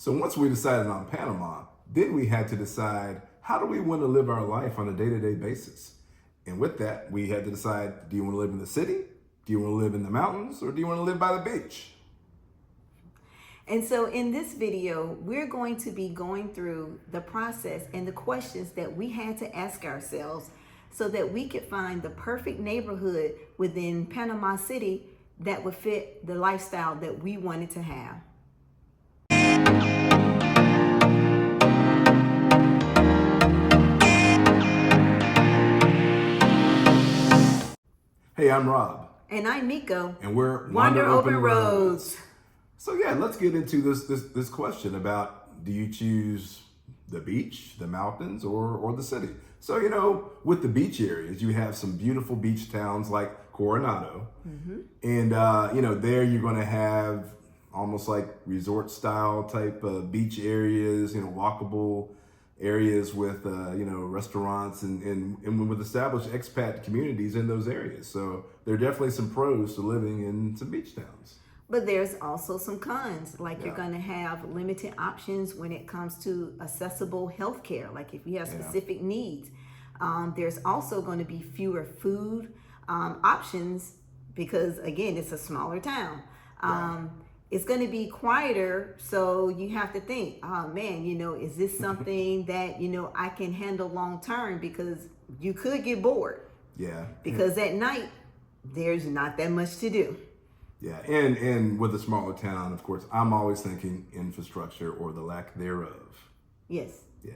So once we decided on Panama, then we had to decide, how do we want to live our life on a day-to-day basis? And with that, we had to decide, do you want to live in the city? Do you want to live in the mountains? Or do you want to live by the beach? And so in this video, we're going to be going through the process and the questions that we had to ask ourselves so that we could find the perfect neighborhood within Panama City that would fit the lifestyle that we wanted to have. Hey, I'm Rob. And I'm Miko. And we're Wander Open Roads. So yeah, let's get into this question about, do you choose the beach, the mountains, or the city? So, you know, with the beach areas, you have some beautiful beach towns like Coronado. Mm-hmm. And, you know, there you're going to have almost like resort style type beach areas, you know, walkable areas with, you know, restaurants and with established expat communities in those areas. So there are definitely some pros to living in some beach towns. But there's also some cons, like you're going to have limited options when it comes to accessible health care, like if you have specific needs. There's also going to be fewer food options because, again, it's a smaller town. It's going to be quieter, so you have to think, oh man, you know, is this something that, you know, I can handle long term? Because you could get bored. Yeah. Because at night, there's not that much to do. Yeah, and with a smaller town, of course, I'm always thinking infrastructure or the lack thereof. Yes. Yeah.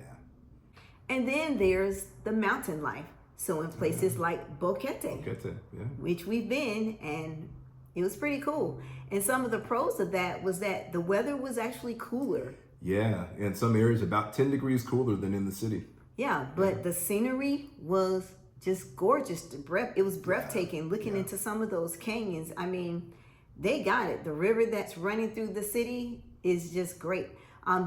And then there's the mountain life. So in places like Boquete, yeah. which we've been, and it was pretty cool. And some of the pros of that was that the weather was actually cooler. Yeah, in some areas about 10 degrees cooler than in the city. Yeah, but the scenery was just gorgeous. It was breathtaking looking into some of those canyons. I mean, they got it. The river that's running through the city is just great.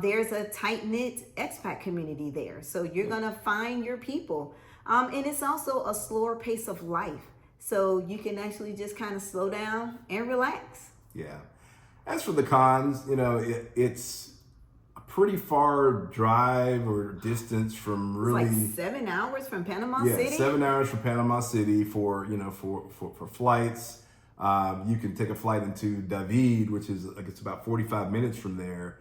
There's a tight-knit expat community there. So you're going to find your people. And it's also a slower pace of life. So you can actually just kind of slow down and relax. Yeah. As for the cons, you know, it's a pretty far drive or distance from really... It's like 7 hours from Panama City? Yeah, 7 hours from Panama City for, you know, for flights. You can take a flight into David, which is, like, it's about 45 minutes from there.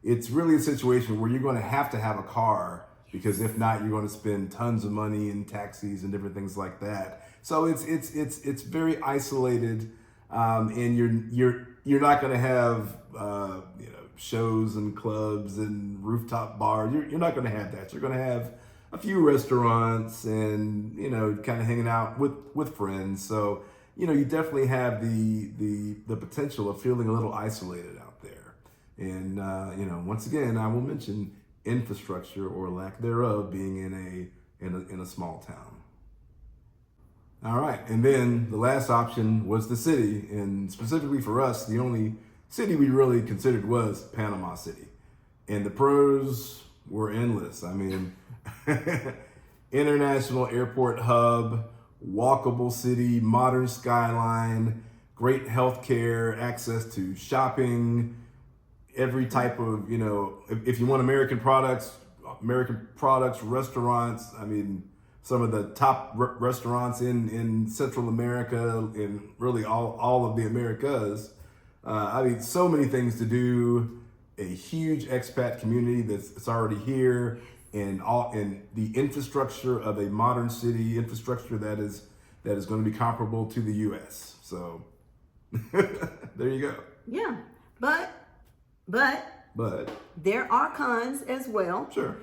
It's really a situation where you're going to have a car, because if not, you're going to spend tons of money in taxis and different things like that. So it's very isolated, and you're not going to have you know, shows and clubs and rooftop bars. You're not going to have that. You're going to have a few restaurants and, you know, kind of hanging out with friends. So, you know, you definitely have the potential of feeling a little isolated out there. And, you know, once again, I will mention infrastructure or lack thereof being in a small town. All right. And then the last option was the city. And specifically for us, the only city we really considered was Panama City. And the pros were endless. I mean, international airport hub, walkable city, modern skyline, great healthcare, access to shopping, every type of, you know, if you want American products, restaurants. I mean, some of the top restaurants in Central America and really all of the Americas. I mean, so many things to do, a huge expat community that's already here, and the infrastructure of a modern city, infrastructure that is going to be comparable to the U.S. So there you go. Yeah, but there are cons as well. Sure.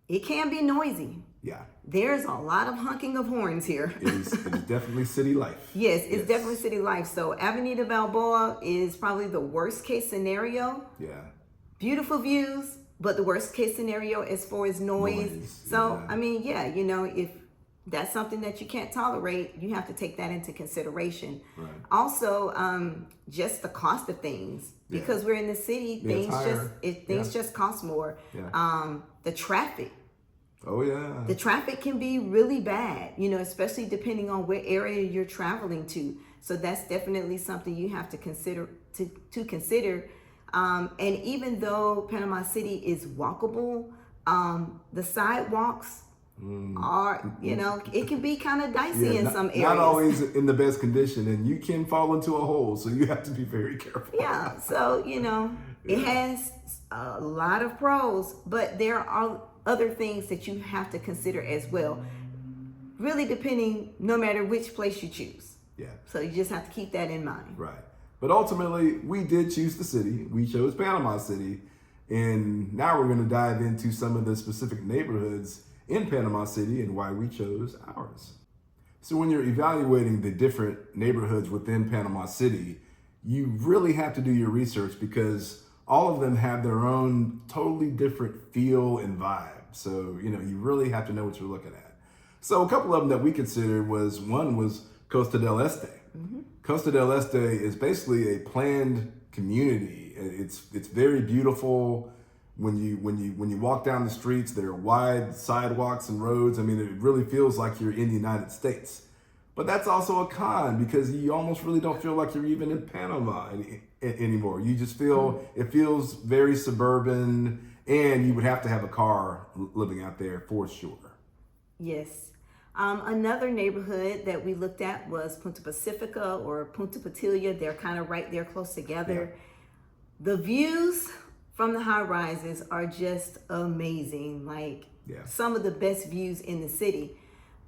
It can be noisy. Yeah. There's a lot of honking of horns here. It is definitely city life. Yes, it's definitely city life. So Avenida Balboa is probably the worst case scenario. Yeah. Beautiful views, but the worst case scenario as far as noise. So, I mean, yeah, you know, if that's something that you can't tolerate, you have to take that into consideration. Right. Also, just the cost of things. Because we're in the city, things just cost more. Yeah. The traffic. Oh yeah. The traffic can be really bad, you know, especially depending on what area you're traveling to. So that's definitely something you have to consider And even though Panama City is walkable, the sidewalks are, it can be kind of dicey in some areas. Not always in the best condition, and you can fall into a hole, so you have to be very careful. Yeah, so, it has a lot of pros, but there are other things that you have to consider as well. Really depending, no matter which place you choose. Yeah. So you just have to keep that in mind. Right. But ultimately, we did choose the city. We chose Panama City. And now we're going to dive into some of the specific neighborhoods in Panama City and why we chose ours. So when you're evaluating the different neighborhoods within Panama City, you really have to do your research because all of them have their own totally different feel and vibe. So, you really have to know what you're looking at. So a couple of them that we considered was Costa del Este. Mm-hmm. Costa del Este is basically a planned community. It's very beautiful. When you walk down the streets, there are wide sidewalks and roads. I mean, it really feels like you're in the United States. But that's also a con because you almost really don't feel like you're even in Panama anymore. You just feel, it feels very suburban, and you would have to have a car living out there for sure. Yes. Another neighborhood that we looked at was Punta Pacifica or Punta Paitilla. They're kind of right there close together. Yeah. The views from the high rises are just amazing. Some of the best views in the city.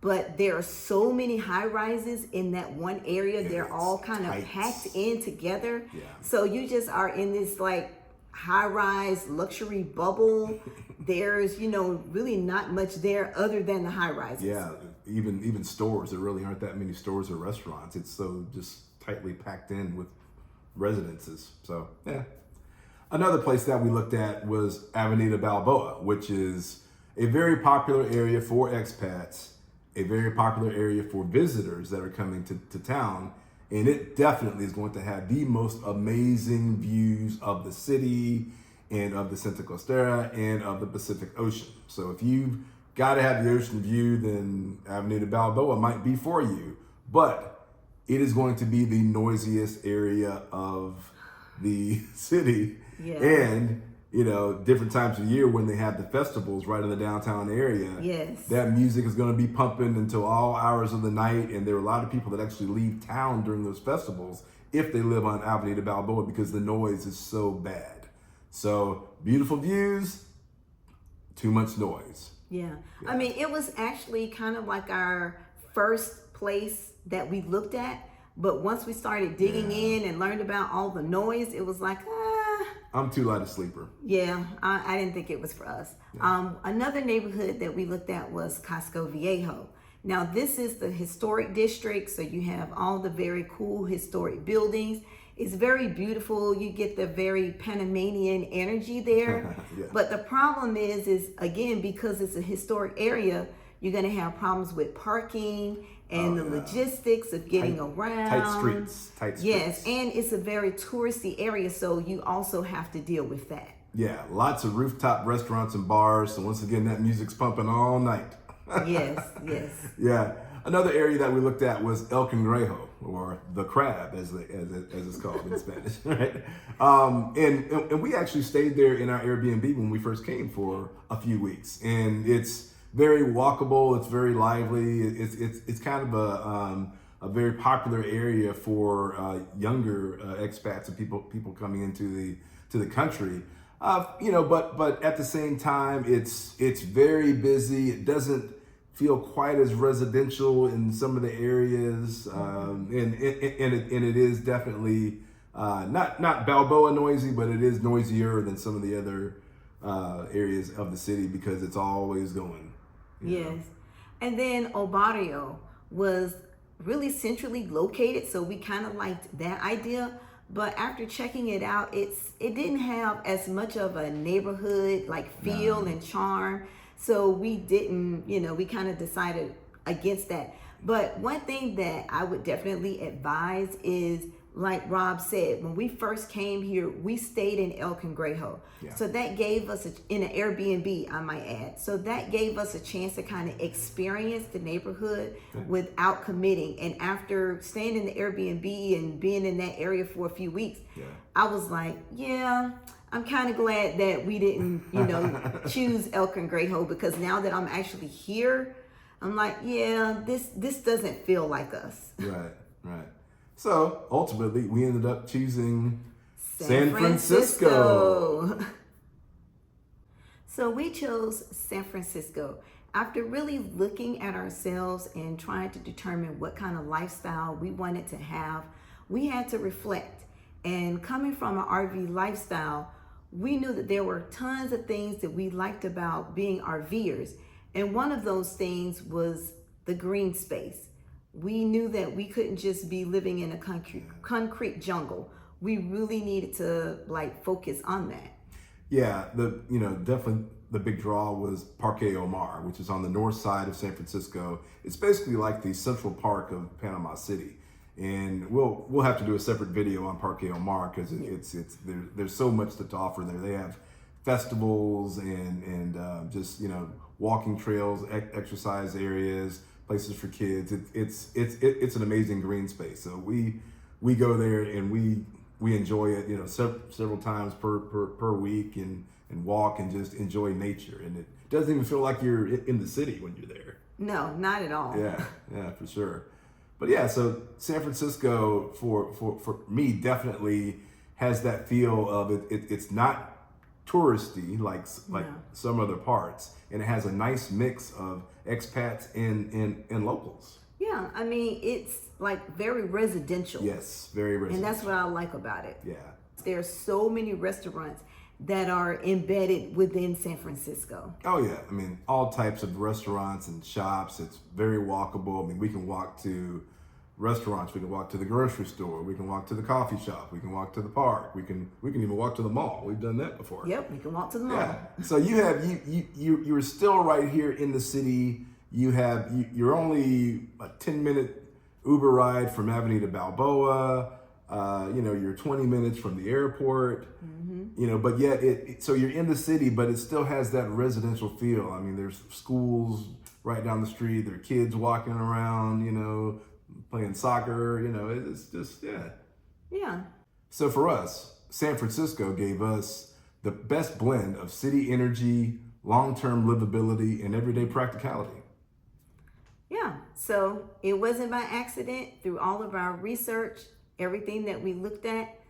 But there are so many high rises in that one area. Yeah, they're all kind of packed in together. Yeah. So you just are in this high rise luxury bubble. There's, really not much there other than the high rises. Yeah, even stores. There really aren't that many stores or restaurants. It's so just tightly packed in with residences. So, yeah. Another place that we looked at was Avenida Balboa, which is a very popular area for expats, a very popular area for visitors that are coming to town. And it definitely is going to have the most amazing views of the city and of the Santa Costera and of the Pacific Ocean. So if you've got to have the ocean view, then Avenida Balboa might be for you. But it is going to be the noisiest area of the city. Yeah. And, different times of year when they have the festivals right in the downtown area. Yes. That music is going to be pumping until all hours of the night. And there are a lot of people that actually leave town during those festivals if they live on Avenida Balboa because the noise is so bad. So beautiful views, too much noise. Yeah. I mean, it was actually kind of like our first place that we looked at. But once we started digging in and learned about all the noise, it was like, I'm too light a sleeper. Yeah, I didn't think it was for us. Yeah. Another neighborhood that we looked at was Casco Viejo. Now, this is the historic district, so you have all the very cool historic buildings. It's very beautiful. You get the very Panamanian energy there. Yeah. But the problem is again, because it's a historic area, you're going to have problems with parking and the logistics of getting around. Tight streets. Yes, and it's a very touristy area, so you also have to deal with that. Yeah, lots of rooftop restaurants and bars. So once again, that music's pumping all night. Yes. Yeah. Another area that we looked at was El Cangrejo, or the crab, as it's called in Spanish, right? And we actually stayed there in our Airbnb when we first came for a few weeks, and it's very walkable. It's very lively. It's kind of a very popular area for younger expats and people coming into the country. But at the same time, it's very busy. It doesn't feel quite as residential in some of the areas, and it is definitely not Balboa noisy, but it is noisier than some of the other areas of the city because it's always going. Yes, and then Obarrio was really centrally located, so we kind of liked that idea. But after checking it out, it didn't have as much of a neighborhood feel and charm. So we didn't, we kind of decided against that. But one thing that I would definitely advise is like Rob said, when we first came here, we stayed in El Cangrejo. Yeah. So that gave us, in an Airbnb, I might add. So that gave us a chance to kind of experience the neighborhood without committing. And after staying in the Airbnb and being in that area for a few weeks, I was like, yeah, I'm kind of glad that we didn't, choose El Cangrejo, because now that I'm actually here, I'm like, yeah, this doesn't feel like us. Right. So ultimately, we ended up choosing San Francisco. So we chose San Francisco after really looking at ourselves and trying to determine what kind of lifestyle we wanted to have. We had to reflect. And coming from an RV lifestyle, we knew that there were tons of things that we liked about being RVers. And one of those things was the green space. We knew that we couldn't just be living in a concrete jungle. We really needed to focus on that. Yeah, definitely the big draw was Parque Omar, which is on the north side of San Francisco. It's basically like the Central Park of Panama City. And we'll have to do a separate video on Parque Omar, because there's so much to offer there. They have festivals and just walking trails, exercise areas, places for kids. It's an amazing green space. So we go there and we enjoy it, several times per week, and walk and just enjoy nature. And it doesn't even feel like you're in the city when you're there. No, not at all. Yeah, for sure. But yeah, so San Francisco for me definitely has that feel of it. It's not touristy like some other parts, and it has a nice mix of expats and locals. Yeah, I mean, it's very residential. Yes, very residential. And that's what I like about it. Yeah. There are so many restaurants that are embedded within San Francisco. Oh yeah, I mean, all types of restaurants and shops. It's very walkable. I mean, we can walk to restaurants, we can walk to the grocery store, we can walk to the coffee shop, we can walk to the park, we can even walk to the mall. We've done that before. Yep, we can walk to the mall. Yeah. So you're still right here in the city. You're only a 10-minute Uber ride from Avenida Balboa. You're 20 minutes from the airport. But yet so you're in the city, but it still has that residential feel. I mean, there's schools right down the street. There are kids walking around, playing soccer, it's just, Yeah. So for us, San Francisco gave us the best blend of city energy, long-term livability, and everyday practicality. Yeah. So it wasn't by accident. Through all of our research, everything that we looked at,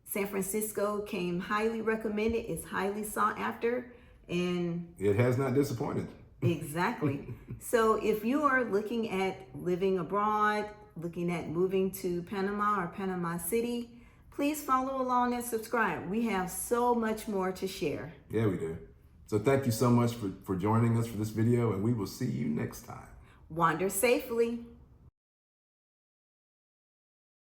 San Francisco came highly recommended. It's highly sought after, and it has not disappointed. Exactly. So if you are looking at living abroad, looking at moving to Panama or Panama City, please follow along and subscribe. We have so much more to share. Yeah, we do. So thank you so much for joining us for this video, and we will see you next time. Wander safely.